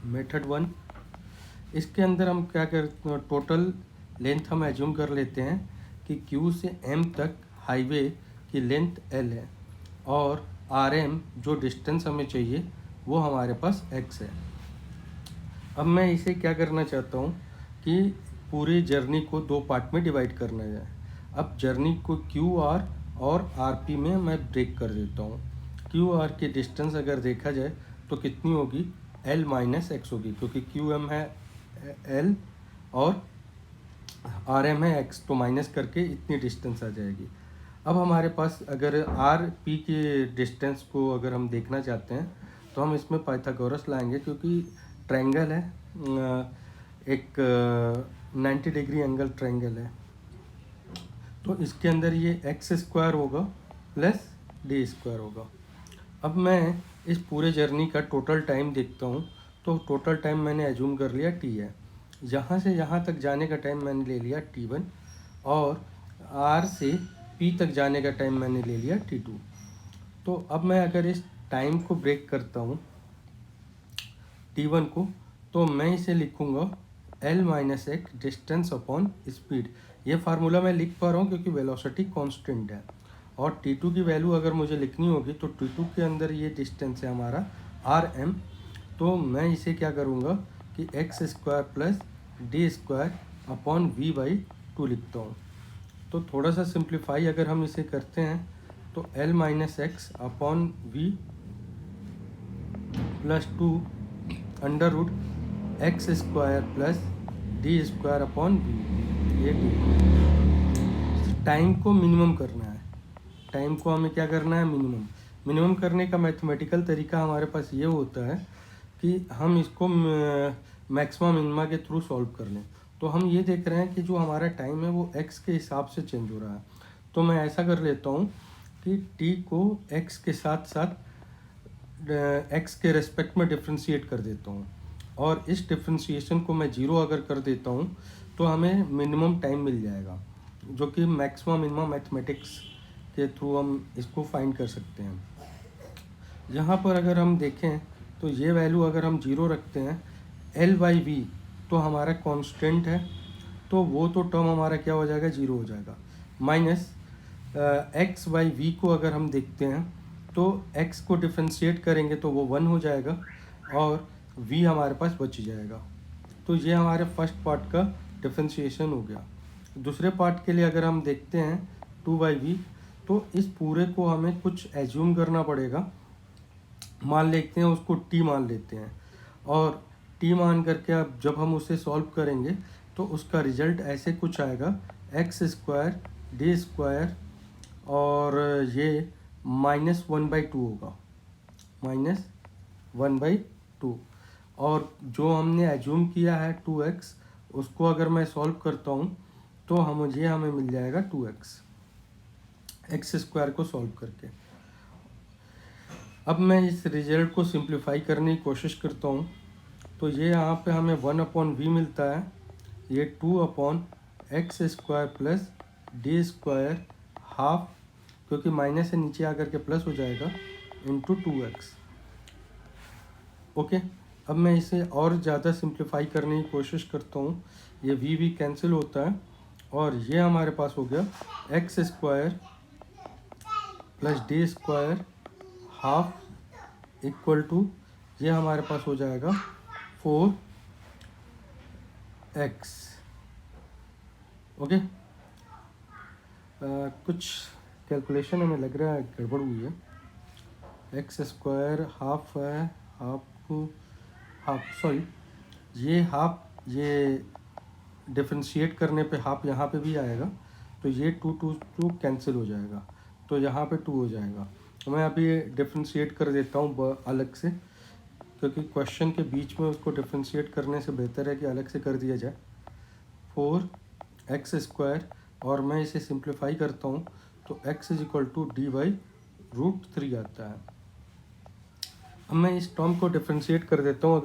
Method 1, इसके अंदर हम क्या कर, टोटल लेंथ हम एज्यूम कर लेते हैं कि Q से M तक हाईवे की लेंथ L है और RM जो डिस्टेंस हमें चाहिए वो हमारे पास X है। अब मैं इसे क्या करना चाहता हूँ कि पूरी जर्नी को 2 पार्ट में डिवाइड करना है। अब जर्नी को QR और RP में मैं ब्रेक कर देता हूँ। QR की डिस्टेंस अगर देखा जाए तो कितनी होगी, L माइनस X होगी, क्योंकि QM है L और RM है X, तो माइनस करके इतनी डिस्टेंस आ जाएगी। अब हमारे पास अगर RP की डिस्टेंस को अगर हम देखना चाहते हैं तो हम इसमें पाइथागोरस लाएंगे, क्योंकि ट्रायंगल है, एक 90 डिग्री एंगल ट्रायंगल है, तो इसके अंदर ये एक्स स्क्वायर होगा प्लस डी स्क्वायर होगा। अब मैं इस पूरे जर्नी का टोटल टाइम देखता हूँ, तो टोटल टाइम मैंने एज्यूम कर लिया t है। यहाँ से यहाँ तक जाने का टाइम मैंने ले लिया t1 और r से p तक जाने का टाइम मैंने ले लिया t2। तो अब मैं अगर इस टाइम को ब्रेक करता हूँ t1 को, तो मैं इसे लिखूँगा L minus x distance upon speed. ये फार्मूला मैं लिख पा रहा हूँ क्योंकि वेलोसिटी कांस्टेंट है, और t2 की वैल्यू अगर मुझे लिखनी होगी तो t2 के अंदर ये डिस्टेंस है हमारा rm, तो मैं इसे क्या करूँगा कि x square plus D square upon v by 2 लिखता हूँ। तो थोड़ा सा सिंप्लीफाई अगर हम इसे करते हैं तो L minus x upon v plus 2 under root x square plus D square upon v, ये टाइम को मिनिमम करना है। टाइम को हमें क्या करना है, मिनिमम करने का मैथमेटिकल तरीका हमारे पास ये होता है कि हम इसको मैक्सिमम मिनिमा के थ्रू सॉल्व कर लें। तो हम ये देख रहे हैं कि जो हमारा टाइम है वो x के हिसाब से चेंज हो रहा है, तो मैं ऐसा कर लेता हूँ कि t को x के साथ साथ x के रेस्पेक्ट में डिफ्रेंशिएट कर देता हूँ, और इस डिफ्रेंशिएशन को मैं 0 अगर कर देता हूँ तो हमें मिनिमम टाइम मिल जाएगा, जो कि मैक्सिमम मिनिमम मैथमेटिक्स के थ्रू हम इसको फाइंड कर सकते हैं। यहाँ पर अगर हम देखें तो ये वैल्यू अगर हम 0 रखते हैं L बाई वी, तो हमारा कांस्टेंट है, तो वो तो टर्म हमारा क्या हो जाएगा, 0 हो जाएगा। माइनस x बाई वी को अगर हम देखते हैं तो x को डिफ्रेंशिएट करेंगे तो वो 1 हो जाएगा और v हमारे पास बच जाएगा। तो ये हमारे फर्स्ट पार्ट का डिफ्रेंशिएशन हो गया। दूसरे पार्ट के लिए अगर हम देखते हैं 2 बाई वी, तो इस पूरे को हमें कुछ एज्यूम करना पड़ेगा। मान लेते हैं उसको t मान लेते हैं, और t मान करके अब जब हम उसे सॉल्व करेंगे तो उसका रिजल्ट ऐसे कुछ आएगा, एक्स स्क्वायर डी स्क्वायर और ये -1/2 होगा, -1/2। और जो हमने एज्यूम किया है 2x, उसको अगर मैं सॉल्व करता हूँ तो हमें मिल जाएगा 2x, एक्स स्क्वायर को सॉल्व करके। अब मैं इस रिजल्ट को सिंप्लीफाई करने की कोशिश करता हूँ, तो ये यहाँ पे हमें 1/v मिलता है, ये 2/एक्स square plus D square half, क्योंकि माइनस से नीचे आकर के प्लस हो जाएगा, इंटू 2x। ओके, अब मैं इसे और ज़्यादा सिंप्लीफाई करने की कोशिश करता हूँ, ये v कैंसिल होता है और ये हमारे पास हो गया x square plus D square half equal to, ये हमारे पास हो जाएगा 4x। ओके, कुछ कैलकुलेशन हमें लग रहा है गड़बड़ हुई है। एक्स स्क्वायर हाफ है, ये हाफ, ये डिफ्रेंशिएट करने पे हाफ यहाँ पे भी आएगा, तो ये 2 कैंसिल हो जाएगा, तो यहाँ पे 2 हो जाएगा। मैं अभी डिफ्रेंशिएट कर देता हूँ अलग से, क्योंकि क्वेश्चन के बीच में उसको डिफ्रेंशिएट करने से बेहतर है कि अलग से कर दिया जाए। 4x स्क्वायर, और मैं इसे सिंप्लीफाई करता हूँ तो x = d/√3 आता है। अब मैं इस टर्म को डिफ्रेंशिएट कर देता हूँ।